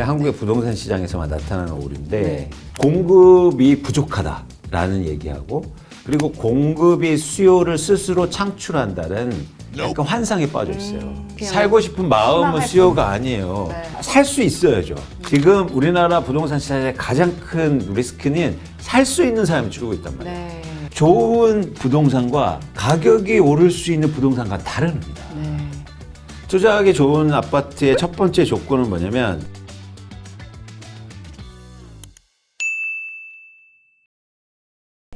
한국의 부동산 시장에서만 나타나는 오류인데 공급이 부족하다라는 얘기하고 그리고 공급이 수요를 스스로 창출한다는 약간 환상에 빠져 있어요. 살고 싶은 마음은 수요가 아니에요. 살 수 있어야죠. 지금 우리나라 부동산 시장의 가장 큰 리스크는 살 수 있는 사람이 줄고 있단 말이에요. 좋은 부동산과 가격이 오를 수 있는 부동산과 다릅니다. 투자하기 좋은 아파트의 첫 번째 조건은 뭐냐면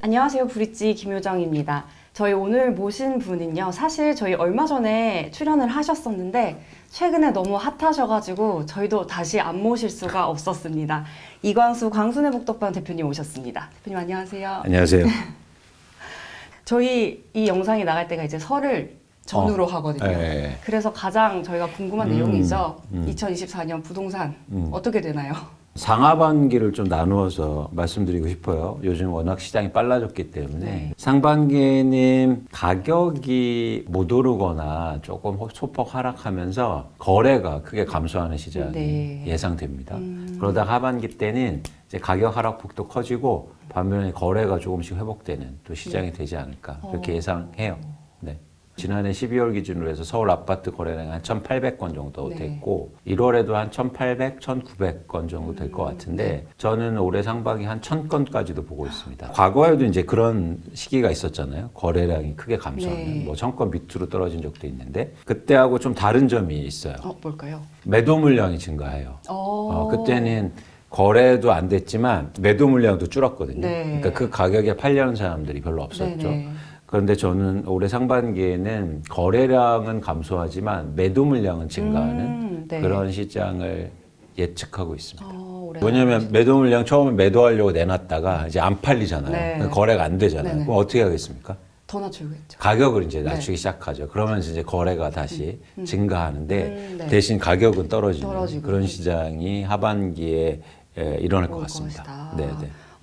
안녕하세요. 브릿지 김효정입니다. 저희 오늘 모신 분은요. 사실 저희 얼마 전에 출연을 하셨었는데 최근에 너무 핫하셔가지고 저희도 다시 안 모실 수가 없었습니다. 이광수 광순의 북덕방 대표님 오셨습니다. 대표님 안녕하세요. 안녕하세요. 저희 이 영상이 나갈 때가 이제 설을 전후로 하거든요. 네. 그래서 가장 저희가 궁금한 내용이죠. 2024년 부동산 어떻게 되나요? 상하반기를 좀 나누어서 말씀드리고 싶어요. 요즘 워낙 시장이 빨라졌기 때문에 상반기에는 가격이 못 오르거나 조금 소폭 하락하면서 거래가 크게 감소하는 시장이 예상됩니다. 그러다 하반기 때는 이제 가격 하락폭도 커지고 반면에 거래가 조금씩 회복되는 또 시장이 되지 않을까 그렇게 예상해요. 네. 지난해 12월 기준으로 해서 서울 아파트 거래량이 한 1,800건 정도 됐고 1월에도 한 1,800, 1,900건 정도 될 것 같은데 저는 올해 상반기 한 1,000건까지도 보고 있습니다. 과거에도 이제 그런 시기가 있었잖아요. 거래량이 크게 감소하는 뭐 1,000건 밑으로 떨어진 적도 있는데 그때하고 좀 다른 점이 있어요. 뭘까요? 매도 물량이 증가해요. 그때는 거래도 안 됐지만 매도 물량도 줄었거든요. 그러니까 그 가격에 팔려는 사람들이 별로 없었죠. 그런데 저는 올해 상반기에는 거래량은 감소하지만 매도 물량은 증가하는 그런 시장을 예측하고 있습니다. 왜냐하면 매도 물량 처음에 매도하려고 내놨다가 이제 안 팔리잖아요. 거래가 안 되잖아요. 그럼 어떻게 하겠습니까? 더 낮추겠죠. 가격을 이제 낮추기 시작하죠. 그러면서 이제 거래가 다시 증가하는데 대신 가격은 떨어지는 그런 시장이 하반기에 일어날 것 같습니다. 네.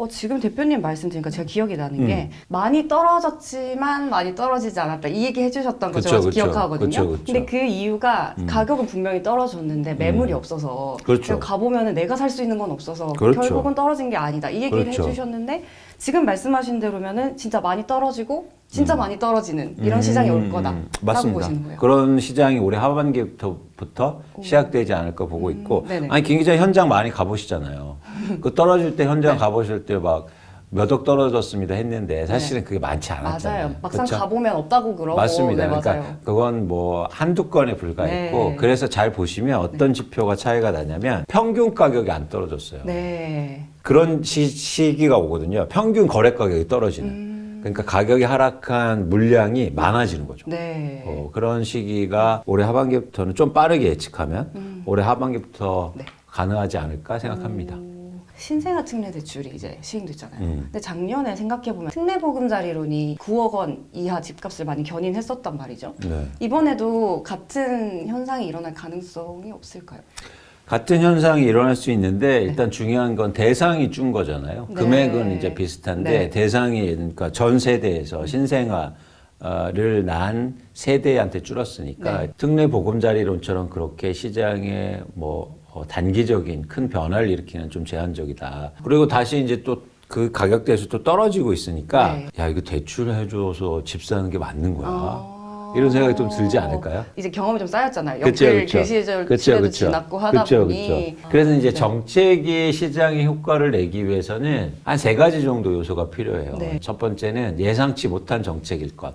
지금 대표님 말씀 드리니까 제가 기억이 나는 게 많이 떨어졌지만 많이 떨어지지 않았다 이 얘기 해주셨던 거 제가 기억하거든요. 근데 그 이유가 가격은 분명히 떨어졌는데 매물이 없어서 가보면 내가 살 수 있는 건 없어서 결국은 떨어진 게 아니다 이 얘기를 해주셨는데 지금 말씀하신 대로면은 진짜 많이 떨어지고 진짜 많이 떨어지는 이런 시장이 올 거다라고 맞습니다. 보시는 거예요. 그런 시장이 올해 하반기부터 시작되지 않을까 보고 있고 아니 김 기자 현장 많이 가보시잖아요. 그 떨어질 때 현장 가보실 때 막 몇 억 떨어졌습니다 했는데 사실은 그게 많지 않았잖아요. 맞아요. 막상 가보면 없다고 그러고. 맞습니다. 그러니까 그건 뭐 한두 건에 불과했고 그래서 잘 보시면 어떤 지표가 차이가 나냐면 평균 가격이 안 떨어졌어요. 그런 시기가 오거든요. 평균 거래 가격이 떨어지는. 그러니까 가격이 하락한 물량이 많아지는 거죠. 그런 시기가 올해 하반기부터는 좀 빠르게 예측하면 올해 하반기부터 가능하지 않을까 생각합니다. 신생아 특례 대출이 이제 시행됐잖아요. 근데 작년에 생각해보면 특례보금자리론이 9억 원 이하 집값을 많이 견인했었단 말이죠. 이번에도 같은 현상이 일어날 가능성이 없을까요? 같은 현상이 일어날 수 있는데 일단 중요한 건 대상이 준 거잖아요. 금액은 이제 비슷한데 대상이 그러니까 전 세대에서 신생아를 낳은 세대한테 줄었으니까 특례 보금자리론처럼 그렇게 시장에 뭐 단기적인 큰 변화를 일으키는 좀 제한적이다. 그리고 다시 이제 또 그 가격대에서 또 떨어지고 있으니까 야 이거 대출해줘서 집 사는 게 맞는 거야. 이런 생각이 좀 들지 않을까요? 이제 경험이 좀 쌓였잖아요. 연필 그 시절도 지났고 하다 보니. 그래서 이제 정책이 시장에 효과를 내기 위해서는 한 세 가지 정도 요소가 필요해요. 첫 번째는 예상치 못한 정책일 것.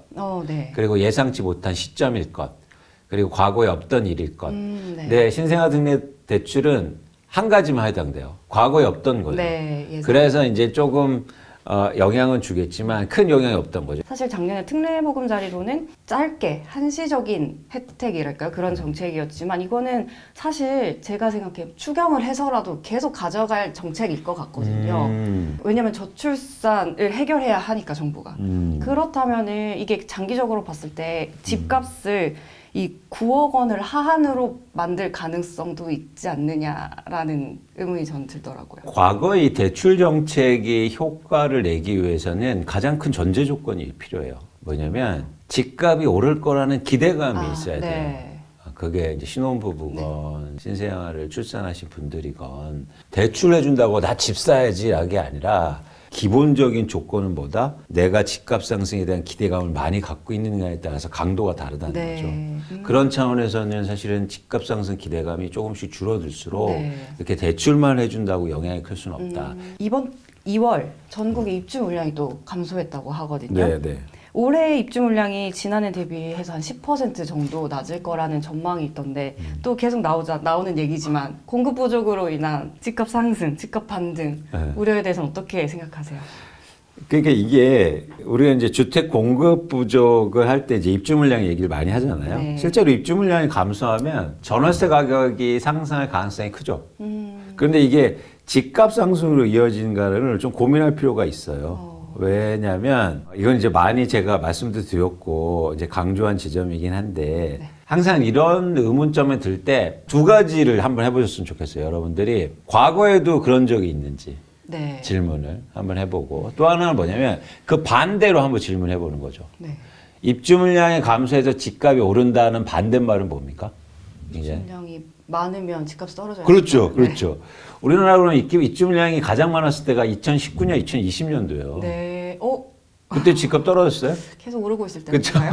그리고 예상치 못한 시점일 것. 그리고 과거에 없던 일일 것. 근데 신생아 특례 대출은 한 가지만 해당돼요. 과거에 없던 거예요. 그래서 이제 조금 영향은 주겠지만 큰 영향이 없던 거죠. 사실 작년에 특례보금자리론은 짧게 한시적인 혜택이랄까요? 그런 정책이었지만 이거는 사실 제가 생각해 추경을 해서라도 계속 가져갈 정책일 것 같거든요. 왜냐하면 저출산을 해결해야 하니까 정부가. 그렇다면은 이게 장기적으로 봤을 때 집값을 이 9억 원을 하한으로 만들 가능성도 있지 않느냐라는 의문이 전 들더라고요. 과거의 대출 정책이 효과를 내기 위해서는 가장 큰 전제 조건이 필요해요. 뭐냐면 집값이 오를 거라는 기대감이 있어야 돼요. 그게 이제 신혼부부건 신생아를 출산하신 분들이건 대출해준다고 나 집 사야지 라게 아니라 기본적인 조건은 뭐다? 내가 집값 상승에 대한 기대감을 많이 갖고 있느냐에 따라서 강도가 다르다는 거죠. 그런 차원에서는 사실은 집값 상승 기대감이 조금씩 줄어들수록 이렇게 대출만 해준다고 영향이 클 수는 없다. 이번 2월 전국의 입주 물량이 또 감소했다고 하거든요. 네. 올해 입주 물량이 지난해 대비해서 한 10% 정도 낮을 거라는 전망이 있던데 또 계속 나오는 얘기지만 공급 부족으로 인한 집값 상승, 집값 반등 우려에 대해서는 어떻게 생각하세요? 그러니까 이게 우리가 이제 주택 공급 부족을 할 때 이제 입주 물량 얘기를 많이 하잖아요. 네. 실제로 입주 물량이 감소하면 전월세 가격이 상승할 가능성이 크죠. 그런데 이게 집값 상승으로 이어진가를 좀 고민할 필요가 있어요. 왜냐면 이건 이제 많이 제가 말씀도 드렸고 이제 강조한 지점이긴 한데 항상 이런 의문점에 들 때 두 가지를 한번 해보셨으면 좋겠어요. 여러분들이 과거에도 그런 적이 있는지 질문을 한번 해보고 또 하나는 뭐냐면 그 반대로 한번 질문해보는 거죠. 입주 물량이 감소해서 집값이 오른다는 반대말은 뭡니까? 입주 물량이 많으면 집값이 떨어져요. 그렇죠. 우리나라로는 입주 물량이 가장 많았을 때가 2019년, 2020년도예요. 네. 그때 집값 떨어졌어요? 계속 오르고 있을 때인가요?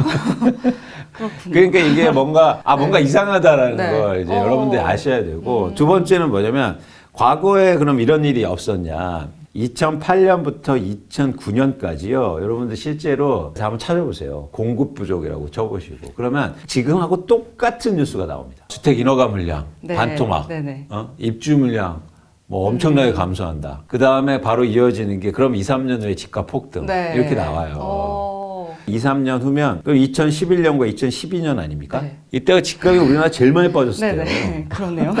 그렇군요. 그러니까 이게 뭔가 이상하다라는 네. 걸 이제 여러분들이 아셔야 되고 두 번째는 뭐냐면 과거에 그럼 이런 일이 없었냐? 2008년부터 2009년까지요. 여러분들 실제로 한번 찾아보세요. 공급 부족이라고 쳐보시고 그러면 지금하고 똑같은 뉴스가 나옵니다. 주택 인허가 물량 반토막, 입주 물량 뭐 엄청나게 감소한다. 그 다음에 바로 이어지는 게 그럼 2, 3년 후에 집값 폭등 이렇게 나와요. 2, 3년 후면 그럼 2011년과 2012년 아닙니까? 이때가 집값이 우리나라 제일 많이 빠졌을 때예요. 그러네요.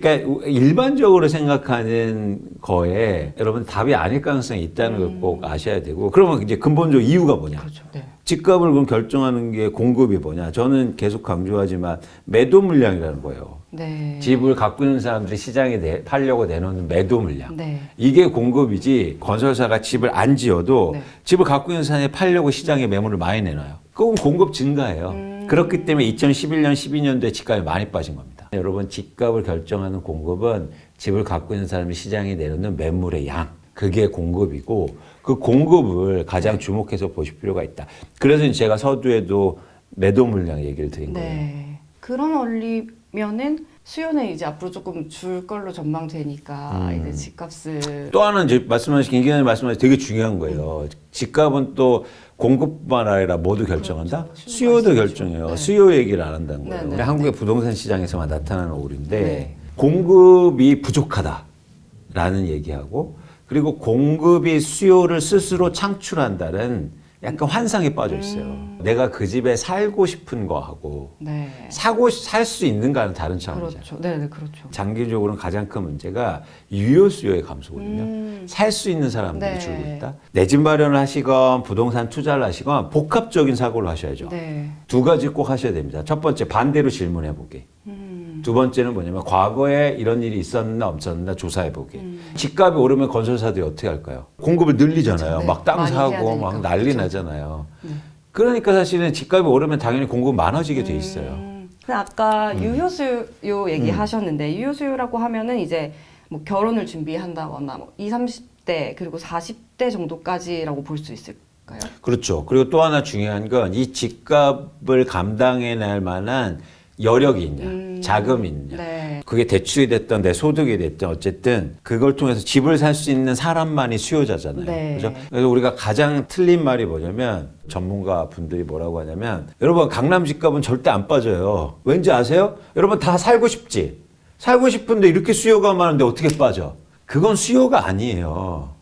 그러니까 일반적으로 생각하는 거에 여러분 답이 아닐 가능성이 있다는 걸 꼭 아셔야 되고 그러면 이제 근본적 이유가 뭐냐? 그렇죠. 집값을 그럼 결정하는 게 공급이 뭐냐? 저는 계속 강조하지만 매도 물량이라는 거예요. 집을 갖고 있는 사람들이 시장에 팔려고 내놓는 매도 물량. 이게 공급이지 건설사가 집을 안 지어도 집을 갖고 있는 사람이 팔려고 시장에 매물을 많이 내놔요. 그건 공급 증가예요. 그렇기 때문에 2011년, 12년도에 집값이 많이 빠진 겁니다. 여러분 집값을 결정하는 공급은 집을 갖고 있는 사람이 시장에 내놓는 매물의 양. 그게 공급이고 그 공급을 가장 주목해서 보실 필요가 있다. 그래서 제가 서두에도 매도 물량 얘기를 드린 거예요. 그런 원리면은 수요는 이제 앞으로 조금 줄 걸로 전망되니까 이제 집값을 또 하나는 이제 김 기자님 말씀하신 되게 중요한 거예요. 집값은 또 공급만 아니라 모두 결정한다? 수요도 결정해요. 수요 얘기를 안 한다는 거예요. 우리 한국의 부동산 시장에서만 나타나는 오류인데 공급이 부족하다라는 얘기하고 그리고 공급이 수요를 스스로 창출한다는 약간 환상에 빠져 있어요. 내가 그 집에 살고 싶은 거하고 살 수 있는가는 다른 차원이죠. 그렇죠. 장기적으로는 가장 큰 문제가 유효 수요의 감소거든요. 살 수 있는 사람들이 줄고 있다. 내 집 마련을 하시건 부동산 투자를 하시건 복합적인 사고를 하셔야죠. 두 가지 꼭 하셔야 됩니다. 첫 번째 반대로 질문해 보기. 두 번째는 뭐냐면 과거에 이런 일이 있었나 없었나 조사해 보기. 집값이 오르면 건설사들이 어떻게 할까요? 공급을 늘리잖아요. 막 땅 사고 막 난리 나잖아요. 그러니까 사실은 집값이 오르면 당연히 공급 많아지게 돼 있어요. 아까 유효수요 얘기하셨는데 유효수요라고 하면은 이제 뭐 결혼을 준비한다거나 뭐 20, 30대 그리고 40대 정도까지라고 볼 수 있을까요? 그렇죠. 그리고 또 하나 중요한 건 이 집값을 감당해낼 만한 여력이 있냐, 자금이 있냐. 그게 대출이 됐던 내 소득이 됐든 어쨌든 그걸 통해서 집을 살 수 있는 사람만이 수요자잖아요. 그죠? 그래서 우리가 가장 틀린 말이 뭐냐면 전문가 분들이 뭐라고 하냐면 여러분 강남 집값은 절대 안 빠져요. 왠지 아세요? 여러분 다 살고 싶지? 살고 싶은데 이렇게 수요가 많은데 어떻게 빠져? 그건 수요가 아니에요.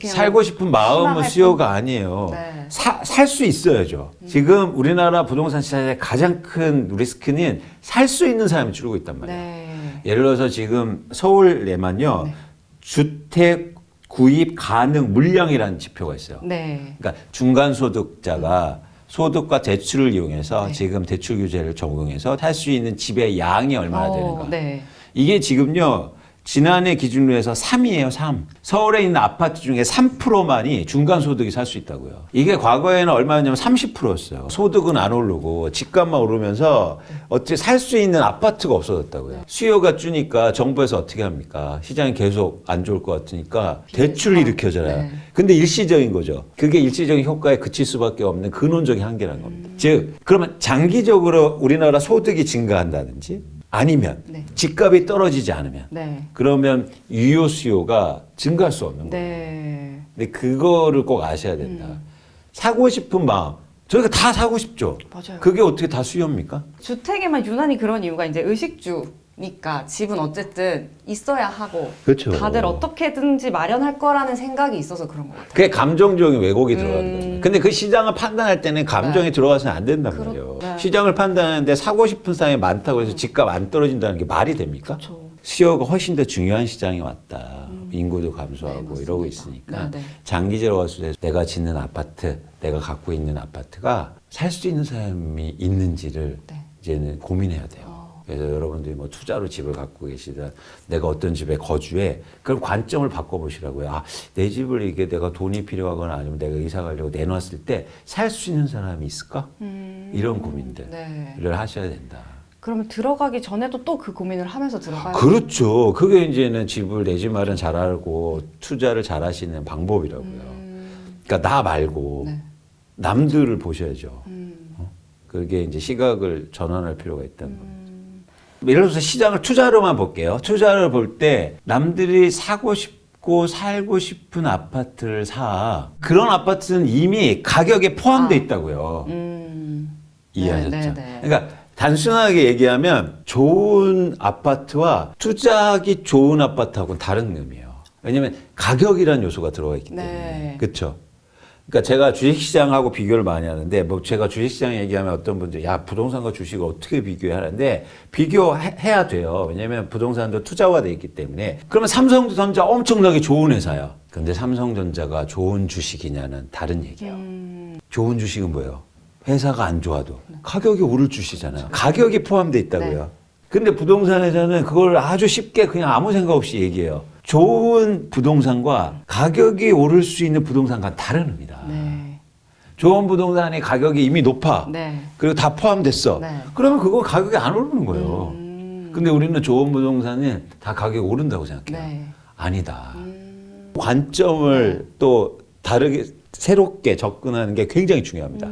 살고 싶은 마음은 수요가 아니에요. 살 수 있어야죠. 지금 우리나라 부동산 시장의 가장 큰 리스크는 살 수 있는 사람이 줄고 있단 말이에요. 예를 들어서 지금 서울에만요. 주택 구입 가능 물량이라는 지표가 있어요. 그러니까 중간소득자가 소득과 대출을 이용해서 지금 대출 규제를 적용해서 살 수 있는 집의 양이 얼마나 되는가. 이게 지금요. 지난해 기준으로 해서 3이에요, 3. 서울에 있는 아파트 중에 3%만이 중간 소득이 살 수 있다고요. 이게 과거에는 얼마였냐면 30%였어요. 소득은 안 오르고 집값만 오르면서 어떻게 살 수 있는 아파트가 없어졌다고요. 수요가 주니까 정부에서 어떻게 합니까? 시장이 계속 안 좋을 것 같으니까 대출을 일으켜잖아요. 네. 근데 일시적인 거죠. 그게 일시적인 효과에 그칠 수밖에 없는 근원적인 한계라는 겁니다. 즉, 그러면 장기적으로 우리나라 소득이 증가한다든지 아니면 네. 집값이 떨어지지 않으면 네. 그러면 유효 수요가 증가할 수 없는 거예요. 네. 근데 그거를 꼭 아셔야 된다. 사고 싶은 마음. 저희가 다 사고 싶죠. 맞아요. 그게 어떻게 다 수요입니까? 주택에만 유난히 그런 이유가 이제 의식주니까 집은 어쨌든 있어야 하고 그렇죠. 다들 어떻게든지 마련할 거라는 생각이 있어서 그런 것 같아요. 그게 감정적인 왜곡이 들어가는 거죠. 근데 그 시장을 판단할 때는 감정이 네. 들어가서는 안 된단 그렇- 말이에요. 네. 시장을 판단하는데 사고 싶은 사람이 많다고 해서 집값 안 떨어진다는 게 말이 됩니까? 그렇죠. 수요가 훨씬 더 중요한 시장이 왔다. 인구도 감소하고 네, 이러고 맞습니다. 있으니까 네, 네. 장기적으로 봤을 때 내가 짓는 아파트, 내가 갖고 있는 아파트가 살 수 있는 사람이 있는지를 네. 이제는 고민해야 돼요. 그래서 여러분들이 뭐 투자로 집을 갖고 계시든 내가 어떤 집에 거주해 그럼 관점을 바꿔보시라고요. 아, 내 집을 이게 내가 돈이 필요하거나 아니면 내가 이사 가려고 내놨을 때 살 수 있는 사람이 있을까? 이런 고민들을 네. 하셔야 된다. 그러면 들어가기 전에도 또 그 고민을 하면서 들어가야 그렇죠. 그게 이제는 집을 내 집 마련 잘하고 투자를 잘하시는 방법이라고요. 그러니까 나 말고 네. 남들을 보셔야죠. 그게 이제 시각을 전환할 필요가 있다는 겁니다. 예를 들어서 시장을 투자로만 볼게요. 투자를 볼 때 남들이 사고 싶고 살고 싶은 아파트를 사. 그런 아파트는 이미 가격에 포함되어 있다고요. 이해하셨죠? 네, 네, 네. 그러니까 단순하게 얘기하면 좋은 아파트와 투자하기 좋은 아파트하고는 다른 의미예요. 왜냐하면 가격이라는 요소가 들어가 있기 때문에. 네. 그렇죠? 그러니까 제가 주식시장하고 비교를 많이 하는데 뭐 제가 주식시장 얘기하면 어떤 분들이 야 부동산과 주식을 어떻게 비교해 하는데 비교해야 돼요. 왜냐하면 부동산도 투자화돼 있기 때문에. 그러면 삼성전자 엄청나게 좋은 회사야. 근데 삼성전자가 좋은 주식이냐는 다른 얘기예요. 좋은 주식은 뭐예요? 회사가 안 좋아도 가격이 오를 주시잖아요. 가격이 포함돼 있다고요. 네. 근데 부동산 회사는 그걸 아주 쉽게 그냥 아무 생각 없이 얘기해요. 좋은 부동산과 가격이 오를 수 있는 부동산과는 다른 의미다. 네. 좋은 부동산의 가격이 이미 높아. 네. 그리고 다 포함됐어. 네. 그러면 그거 가격이 안 오르는 거예요. 근데 우리는 좋은 부동산은 다 가격이 오른다고 생각해요. 네. 아니다. 관점을 또 다르게 새롭게 접근하는 게 굉장히 중요합니다.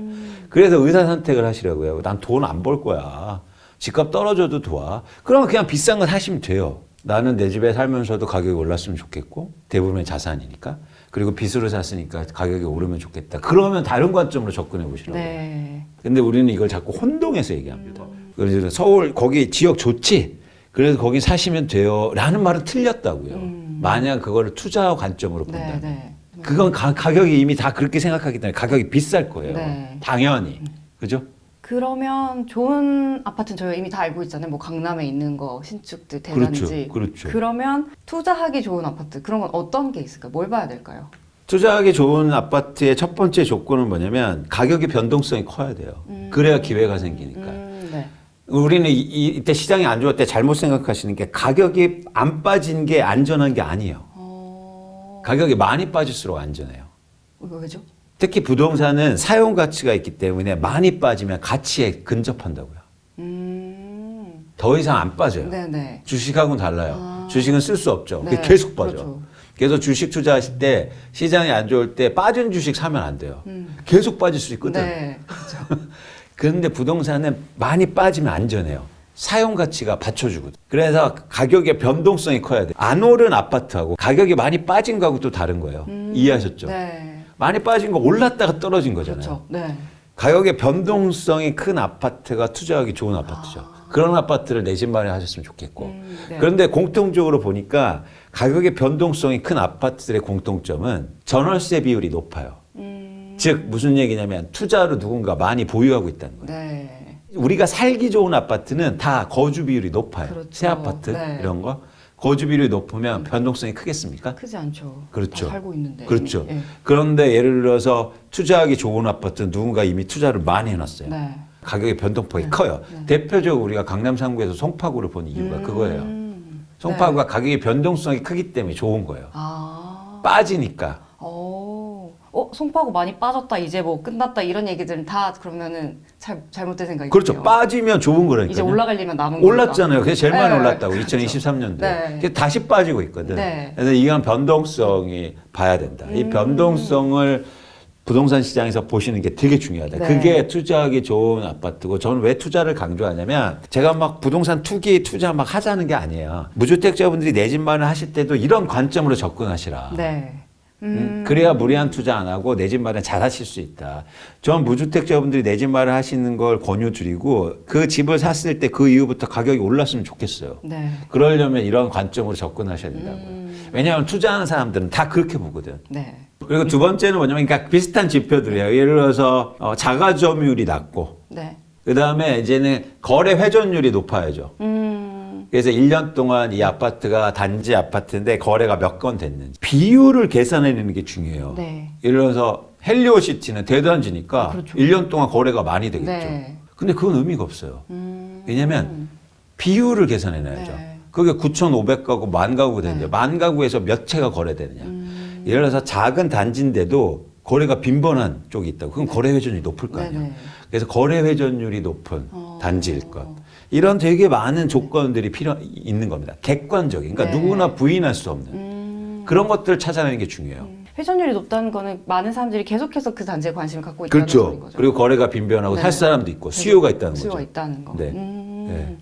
그래서 의사 선택을 하시라고요. 난 돈 안 벌 거야. 집값 떨어져도 좋아. 그러면 그냥 비싼 거 사시면 돼요. 나는 내 집에 살면서도 가격이 올랐으면 좋겠고 대부분의 자산이니까. 그리고 빚으로 샀으니까 가격이 오르면 좋겠다. 그러면 다른 관점으로 접근해 보시라고요. 네. 근데 우리는 이걸 자꾸 혼동해서 얘기합니다. 그래서 서울 거기 지역 좋지. 그래서 거기 사시면 돼요. 라는 말은 틀렸다고요. 만약 그거를 투자 관점으로 본다면. 네. 그건 가격이 이미 다 그렇게 생각하기 때문에 가격이 비쌀 거예요. 네. 당연히. 그죠? 그러면 좋은 아파트는 저희가 이미 다 알고 있잖아요. 뭐 강남에 있는 거, 신축들, 대단지. 그렇죠. 그러면 투자하기 좋은 아파트 그런 건 어떤 게 있을까요? 뭘 봐야 될까요? 투자하기 좋은 아파트의 첫 번째 조건은 뭐냐면 가격의 변동성이 커야 돼요. 그래야 기회가 생기니까. 네. 우리는 이때 시장이 안 좋을 때 잘못 생각하시는 게 가격이 안 빠진 게 안전한 게 아니에요. 가격이 많이 빠질수록 안전해요. 왜죠? 특히 부동산은 사용 가치가 있기 때문에 많이 빠지면 가치에 근접한다고요. 더 이상 안 빠져요. 네네. 주식하고는 달라요. 주식은 쓸 수 없죠. 네, 그게 계속 빠져. 그렇죠. 그래서 주식 투자하실 때 시장이 안 좋을 때 빠진 주식 사면 안 돼요. 계속 빠질 수 있거든. 네. 그렇죠. 그런데 부동산은 많이 빠지면 안전해요. 사용 가치가 받쳐주거든. 그래서 가격의 변동성이 커야 돼. 안 오른 아파트하고 가격이 많이 빠진 거하고 또 다른 거예요. 이해하셨죠? 네. 많이 빠진 거 올랐다가 떨어진 거잖아요. 그렇죠. 네. 가격의 변동성이 큰 아파트가 투자하기 좋은 아파트죠. 그런 아파트를 내 집 마련하셨으면 좋겠고. 네. 그런데 공통적으로 보니까 가격의 변동성이 큰 아파트들의 공통점은 전월세 비율이 높아요. 즉 무슨 얘기냐면 투자로 누군가 많이 보유하고 있다는 거예요. 네. 우리가 살기 좋은 아파트는 다 거주 비율이 높아요. 그렇죠. 새 아파트 네. 이런 거. 거주 비율이 높으면 변동성이 크겠습니까? 크지 않죠. 그렇죠. 다 살고 있는데. 그렇죠. 예. 그런데 예를 들어서 투자하기 좋은 아파트는 누군가 이미 투자를 많이 해놨어요. 네. 가격의 변동폭이 커요. 대표적으로 우리가 강남 3구에서 송파구를 본 이유가 그거예요. 송파구가 가격의 변동성이 크기 때문에 좋은 거예요. 아. 빠지니까. 송파구 많이 빠졌다, 이제 뭐 끝났다, 이런 얘기들은 다 그러면은 잘못된 생각이에요. 그렇죠. 빠지면 좋은 거라니까요. 이제 올라가려면 남은 올랐잖아요. 그게 제일 많이 네, 올랐다고. 그렇죠. 2023년도에. 네. 다시 빠지고 있거든. 네. 그래서 이건 변동성이 봐야 된다. 이 변동성을 부동산 시장에서 보시는 게 되게 중요하다. 네. 그게 투자하기 좋은 아파트고, 저는 왜 투자를 강조하냐면, 제가 막 부동산 투기 투자 막 하자는 게 아니에요. 무주택자분들이 내 집 마련 하실 때도 이런 관점으로 접근하시라. 네. 그래야 무리한 투자 안 하고 내 집 마련 잘 하실 수 있다. 전 무주택자분들이 내 집 마련 하시는 걸 권유드리고, 그 집을 샀을 때 그 이후부터 가격이 올랐으면 좋겠어요. 네. 그러려면 이런 관점으로 접근하셔야 된다고요. 왜냐하면 투자하는 사람들은 다 그렇게 보거든. 네. 그리고 두 번째는 뭐냐면, 그러니까 비슷한 지표들이에요. 예를 들어서 자가 점유율이 낮고, 네. 그 다음에 이제는 거래 회전율이 높아야죠. 그래서 1년 동안 이 아파트가 단지 아파트인데 거래가 몇 건 됐는지 비율을 계산해내는 게 중요해요. 네. 예를 들어서 헬리오시티는 대단지니까 그렇죠. 1년 동안 거래가 많이 되겠죠. 네. 근데 그건 의미가 없어요. 왜냐하면 비율을 계산해놔야죠. 네. 그게 9,500가구, 10,000가구 되는데 10,000가구에서 몇 채가 거래되느냐. 예를 들어서 작은 단지인데도 거래가 빈번한 쪽이 있다고. 그럼 거래 회전율이 높을 거 아니에요. 네네. 그래서 거래 회전율이 높은 단지일 것. 이런 되게 많은 조건들이 있는 겁니다. 객관적인. 그러니까 네. 누구나 부인할 수 없는 그런 것들을 찾아내는 게 중요해요. 회전율이 높다는 거는 많은 사람들이 계속해서 그 단지에 관심을 갖고 있다는 그렇죠. 소리인 거죠. 그리고 거래가 빈번하고 네. 살 사람도 있고 수요가 있다는 거죠. 수요가 있다는 거. 네. 네.